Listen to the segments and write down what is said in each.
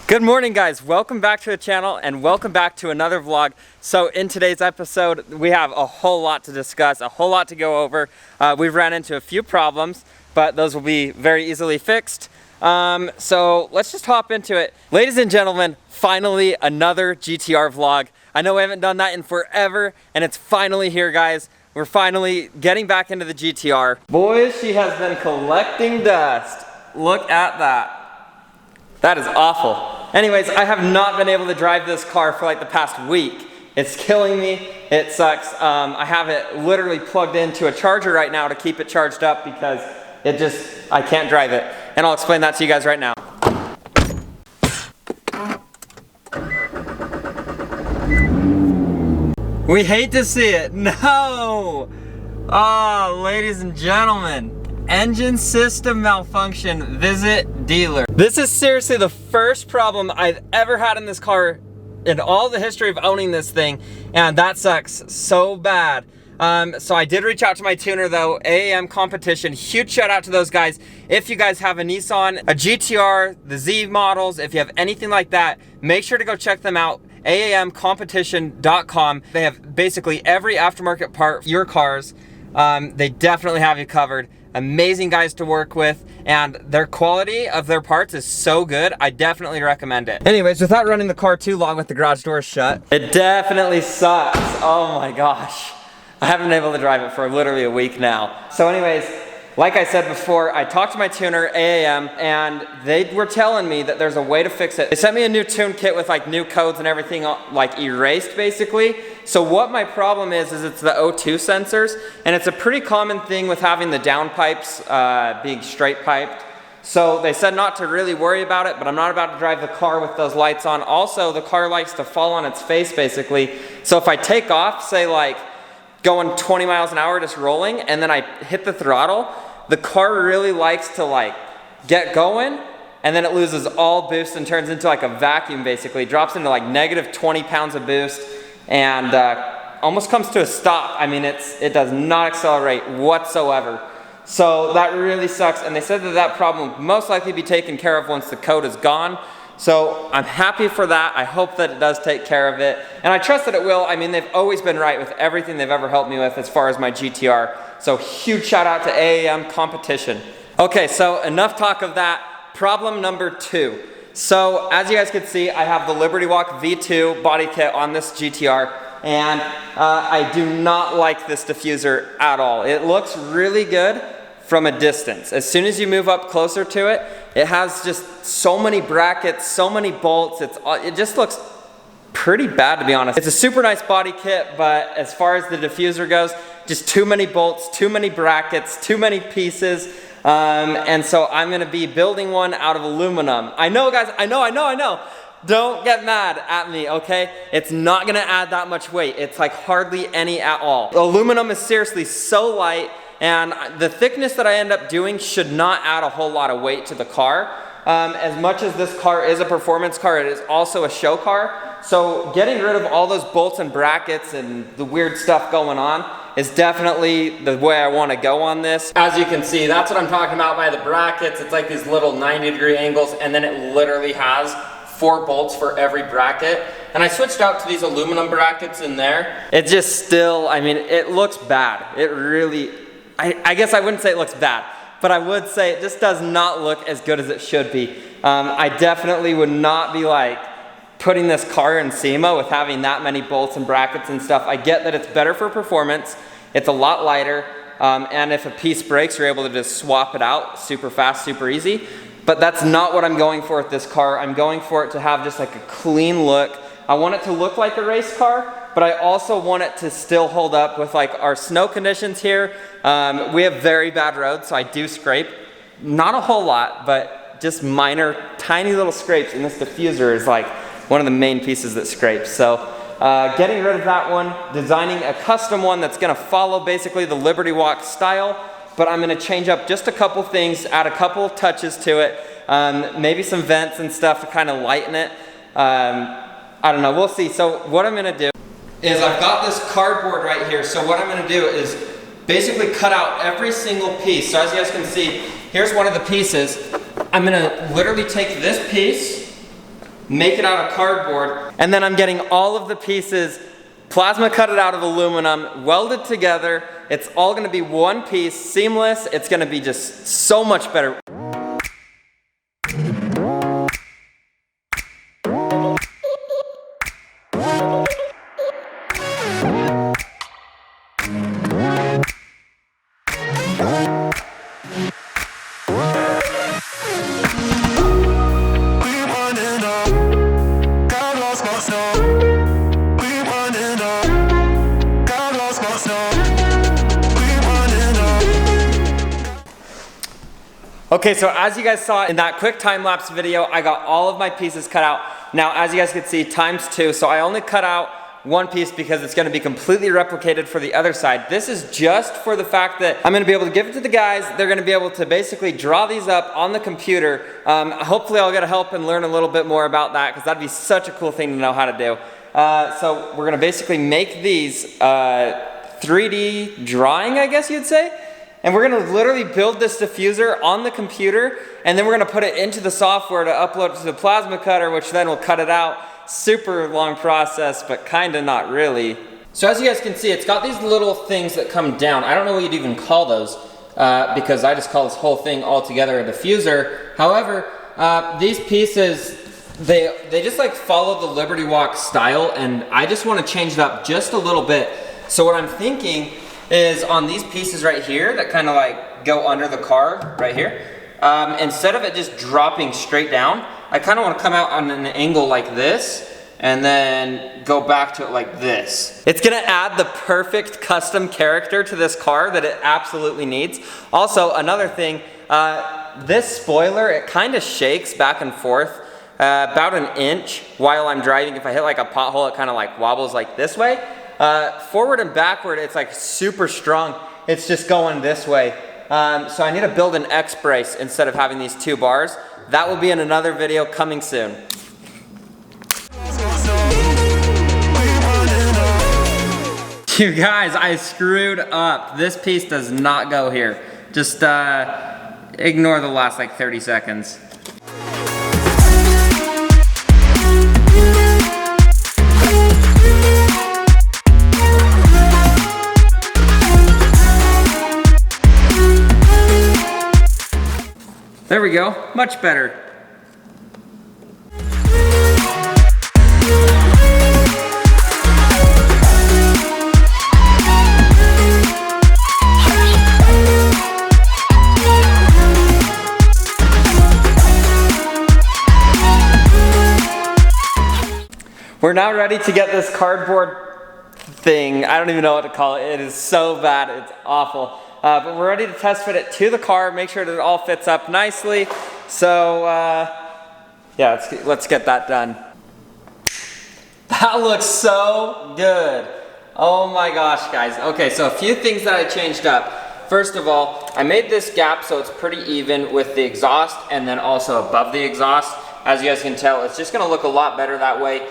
Good morning, guys. Welcome back to the channel and welcome back to another vlog. So in today's episode, we have a whole lot to discuss, a whole lot to go over. We've ran into a few problems, but those will be very easily fixed. So let's just hop into it. Ladies and gentlemen, finally another GTR vlog. I know we haven't done that in forever and it's finally here, guys. We're finally getting back into the GTR. Boys, she has been collecting dust. Look at that. That is awful. Anyways, I have not been able to drive this car for like the past week. It's killing me. It sucks. I have it literally plugged into a charger right now to keep it charged up because I can't drive it. And I'll explain that to you guys right now. We hate to see it. No! Oh, ladies and gentlemen. Engine system malfunction, visit dealer. This is seriously the first problem I've ever had in this car in all the history of owning this thing, and that sucks so bad. So I did reach out to my tuner though, AAM Competition. Huge shout out to those guys. If you guys have a Nissan, a GTR, the Z models, if you have anything like that, make sure to go check them out. AAMcompetition.com. They have basically every aftermarket part for your cars. They definitely have you covered. Amazing guys to work with, and their quality of their parts is so good. I definitely recommend it. Anyways, without running the car too long with the garage doors shut, it definitely sucks. Oh my gosh. I haven't been able to drive it for literally a week now. So anyways, like I said before, I talked to my tuner, AAM, and they were telling me that there's a way to fix it. They sent me a new tune kit with like new codes and everything like erased basically. So what my problem is it's the O2 sensors, and it's a pretty common thing with having the downpipes being straight piped. So they said not to really worry about it, but I'm not about to drive the car with those lights on. Also, the car likes to fall on its face basically. So if I take off, say like going 20 miles an hour just rolling, and then I hit the throttle, the car really likes to like get going, and then it loses all boost and turns into like a vacuum basically. It drops into like negative 20 pounds of boost and almost comes to a stop. I mean, it does not accelerate whatsoever. So that really sucks, and they said that problem will most likely be taken care of once the code is gone. So I'm happy for that. I hope that it does take care of it, and I trust that it will. I mean, they've always been right with everything they've ever helped me with as far as my GTR. So huge shout out to AAM Competition. Okay, so enough talk of that. Problem number 2. So as you guys can see, I have the Liberty Walk V2 body kit on this GTR, and I do not like this diffuser at all. It looks really good from a distance. As soon as you move up closer to it, it has just so many brackets, so many bolts. It just looks pretty bad, to be honest. It's a super nice body kit, but as far as the diffuser goes, just too many bolts, too many brackets, too many pieces. And so I'm gonna be building one out of aluminum. I know, guys, I know. Don't get mad at me, okay? It's not gonna add that much weight. It's like hardly any at all. Aluminum is seriously so light, and the thickness that I end up doing should not add a whole lot of weight to the car. As much as this car is a performance car, it is also a show car. So getting rid of all those bolts and brackets and the weird stuff going on is definitely the way I want to go on this. As you can see, that's what I'm talking about by the brackets. It's like these little 90-degree angles, and then it literally has 4 bolts for every bracket. And I switched out to these aluminum brackets in there. It just still, I mean, it looks bad. It really, I guess I wouldn't say it looks bad, but I would say it just does not look as good as it should be. I definitely would not be like putting this car in SEMA with having that many bolts and brackets and stuff. I get that it's better for performance. It's a lot lighter, and if a piece breaks, you're able to just swap it out super fast, super easy. But that's not what I'm going for with this car. I'm going for it to have just like a clean look. I want it to look like a race car, but I also want it to still hold up with like our snow conditions here. We have very bad roads, so I do scrape. Not a whole lot, but just minor, tiny little scrapes, and this diffuser is like one of the main pieces that scrapes. So getting rid of that one, designing a custom one that's gonna follow basically the Liberty Walk style, but I'm gonna change up just a couple things, add a couple of touches to it, maybe some vents and stuff to kind of lighten it. I don't know, we'll see. So what I'm gonna do is I've got this cardboard right here. So what I'm gonna do is basically cut out every single piece. So as you guys can see, here's one of the pieces. I'm gonna literally take this piece make it out of cardboard, and then I'm getting all of the pieces plasma cut it out of aluminum, welded together. It's all gonna be one piece, seamless. It's gonna be just so much better. Okay, so as you guys saw in that quick time-lapse video, I got all of my pieces cut out. Now, as you guys can see, ×2, so I only cut out one piece because it's gonna be completely replicated for the other side. This is just for the fact that I'm gonna be able to give it to the guys. They're gonna be able to basically draw these up on the computer. Hopefully I'll get a help and learn a little bit more about that, because that'd be such a cool thing to know how to do. So we're gonna basically make these 3D drawing, I guess you'd say. And we're gonna literally build this diffuser on the computer, and then we're gonna put it into the software to upload it to the plasma cutter, which then will cut it out. Super long process, but kinda not really. So as you guys can see, it's got these little things that come down. I don't know what you'd even call those, because I just call this whole thing altogether a diffuser. However, these pieces, they just like follow the Liberty Walk style, and I just wanna change it up just a little bit. So what I'm thinking is on these pieces right here that kind of like go under the car right here, instead of it just dropping straight down, I kind of want to come out on an angle like this and then go back to it like this. It's gonna add the perfect custom character to this car that it absolutely needs. Also, another thing, this spoiler, it kind of shakes back and forth about an inch while I'm driving. If I hit like a pothole, it kind of like wobbles like this way. Forward and backward, it's like super strong. It's just going this way. So I need to build an X brace instead of having these two bars. That will be in another video coming soon. You guys, I screwed up. This piece does not go here. Just ignore the last like 30 seconds. There we go, much better. We're now ready to get this cardboard thing. I don't even know what to call it. It is so bad, it's awful. But we're ready to test fit it to the car, make sure that it all fits up nicely. So yeah, let's get that done. That looks so good. Oh my gosh, guys. Okay, so a few things that I changed up. First of all, I made this gap so it's pretty even with the exhaust and then also above the exhaust. As you guys can tell, it's just gonna look a lot better that way.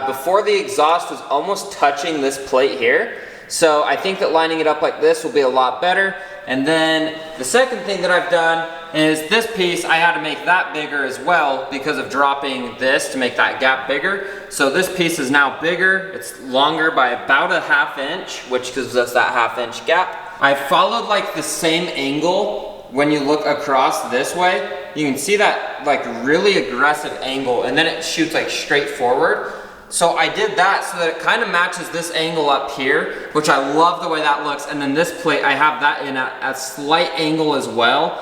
Before the exhaust was almost touching this plate here. So I think that lining it up like this will be a lot better. And then the second thing that I've done is this piece, I had to make that bigger as well because of dropping this to make that gap bigger. So this piece is now bigger. It's longer by about a ½ inch, which gives us that ½ inch gap. I followed like the same angle when you look across this way. You can see that like really aggressive angle, and then it shoots like straight forward. So I did that so that it kind of matches this angle up here, which I love the way that looks. And then this plate, I have that in a slight angle as well.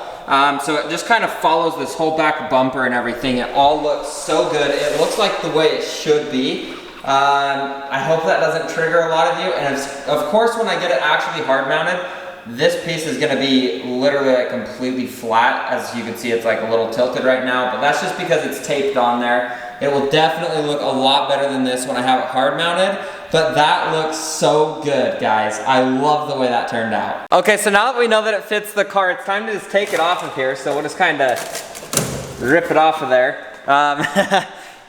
So it just kind of follows this whole back bumper and everything. It all looks so good. It looks like the way it should be. I hope that doesn't trigger a lot of you. And of course, when I get it actually hard mounted, this piece is gonna be literally like completely flat. As you can see, it's like a little tilted right now, but that's just because it's taped on there. It will definitely look a lot better than this when I have it hard mounted, but that looks so good, guys. I love the way that turned out. Okay, so now that we know that it fits the car, it's time to just take it off of here. So we'll just kind of rip it off of there.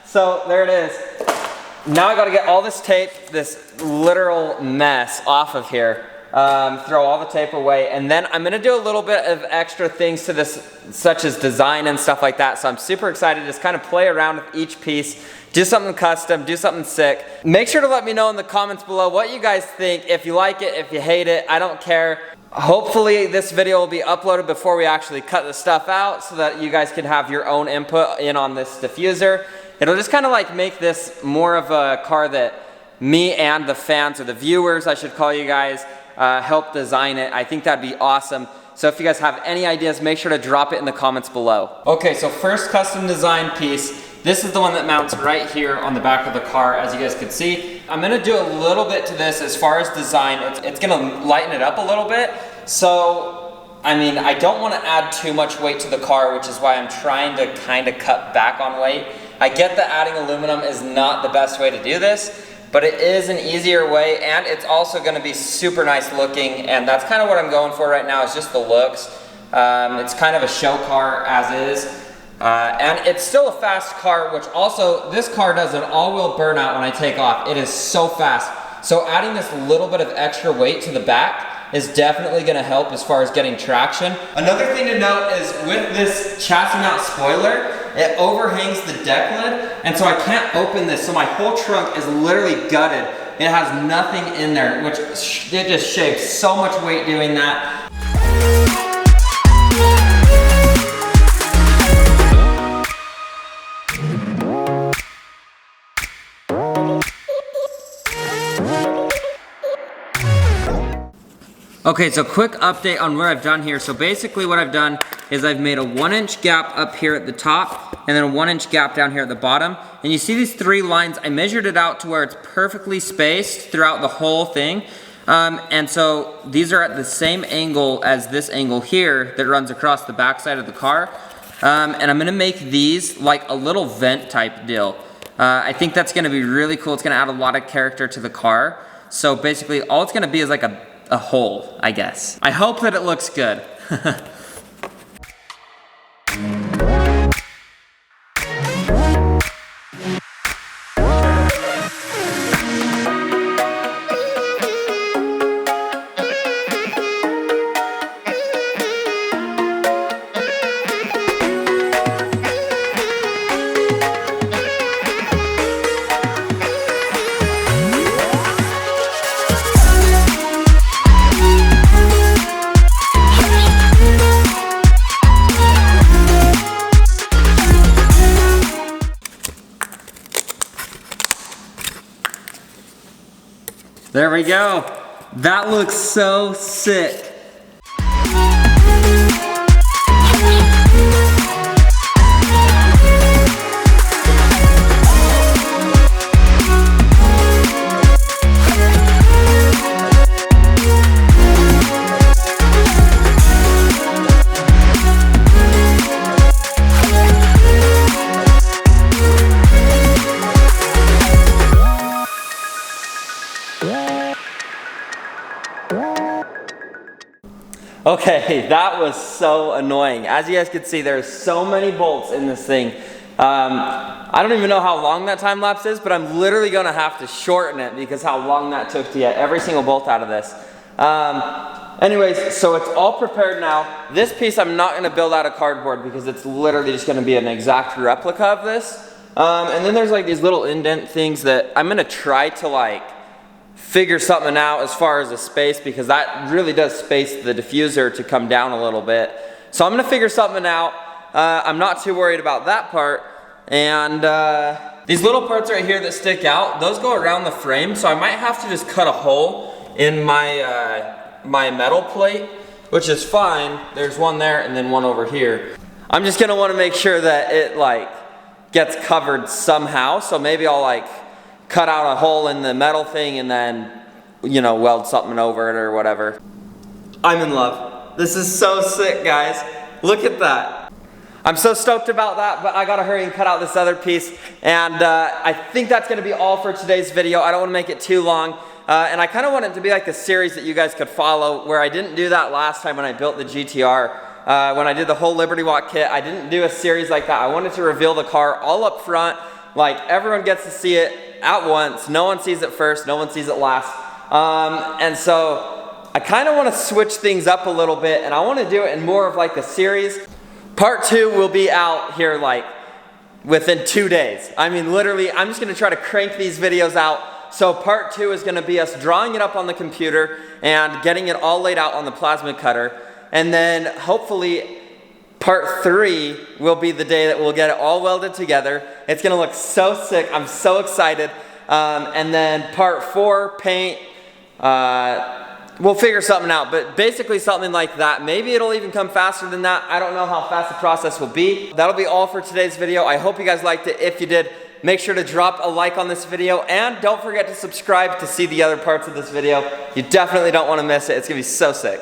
So there it is. Now I gotta get all this tape, this literal mess off of here. throw all the tape away, and then I'm gonna do a little bit of extra things to this, such as design and stuff like that. So I'm super excited to just kind of play around with each piece, do something custom, do something sick. Make sure to let me know in the comments below what you guys think. If you like it, if you hate it, I don't care. Hopefully this video will be uploaded before we actually cut the stuff out so that you guys can have your own input in on this diffuser. It'll just kind of like make this more of a car that me and the fans, or the viewers, I should call you guys, help design it. I think that'd be awesome. So if you guys have any ideas, make sure to drop it in the comments below. Okay, so first custom design piece. This is the one that mounts right here on the back of the car, as you guys can see. I'm gonna do a little bit to this as far as design. It's gonna lighten it up a little bit. So, I mean, I don't wanna add too much weight to the car, which is why I'm trying to kind of cut back on weight. I get that adding aluminum is not the best way to do this, but it is an easier way, and it's also gonna be super nice looking, and that's kind of what I'm going for right now, is just the looks. It's kind of a show car as is. And it's still a fast car, which also, this car does an all-wheel burnout when I take off. It is so fast. So adding this little bit of extra weight to the back is definitely gonna help as far as getting traction. Another thing to note is with this chassis mount spoiler, it overhangs the deck lid, and so I can't open this, so my whole trunk is literally gutted. It has nothing in there, which it just shaves so much weight doing that. Okay, so quick update on what I've done here. So basically what I've done is I've made a 1-inch gap up here at the top and then a 1-inch gap down here at the bottom. And you see these 3 lines, I measured it out to where it's perfectly spaced throughout the whole thing. And so these are at the same angle as this angle here that runs across the backside of the car. And I'm gonna make these like a little vent type deal. I think that's gonna be really cool. It's gonna add a lot of character to the car. So basically all it's gonna be is like a hole, I guess. I hope that it looks good. There we go. That looks so sick. Okay, that was so annoying. As you guys can see, there's so many bolts in this thing. I don't even know how long that time lapse is, but I'm literally gonna have to shorten it because how long that took to get every single bolt out of this. Anyways, so it's all prepared now. This piece I'm not gonna build out of cardboard because it's literally just gonna be an exact replica of this. And then there's like these little indent things that I'm gonna try to like figure something out as far as the space, because that really does space the diffuser to come down a little bit. So I'm gonna figure something out. I'm not too worried about that part. And these little parts right here that stick out, those go around the frame, so I might have to just cut a hole in my my metal plate, which is fine. There's one there and then one over here. I'm just gonna wanna make sure that it like gets covered somehow, so maybe I'll like cut out a hole in the metal thing and then, you know, weld something over it or whatever. I'm in love. This is so sick, guys. Look at that. I'm so stoked about that, but I gotta hurry and cut out this other piece. And I think that's gonna be all for today's video. I don't wanna make it too long. And I kinda want it to be like a series that you guys could follow, where I didn't do that last time when I built the GTR. When I did the whole Liberty Walk kit, I didn't do a series like that. I wanted to reveal the car all up front, like everyone gets to see it at once. No one sees it first, no one sees it last. And so I kind of want to switch things up a little bit, and I want to do it in more of like a series. Part 2 will be out here like within 2 days. I mean, literally, I'm just going to try to crank these videos out. So part 2 is going to be us drawing it up on the computer and getting it all laid out on the plasma cutter. And then hopefully part 3 will be the day that we'll get it all welded together. It's going to look so sick. I'm so excited. And then part 4, paint. We'll figure something out, but basically something like that. Maybe it'll even come faster than that. I don't know how fast the process will be. That'll be all for today's video. I hope you guys liked it. If you did, make sure to drop a like on this video, and don't forget to subscribe to see the other parts of this video. You definitely don't want to miss it. It's gonna be so sick.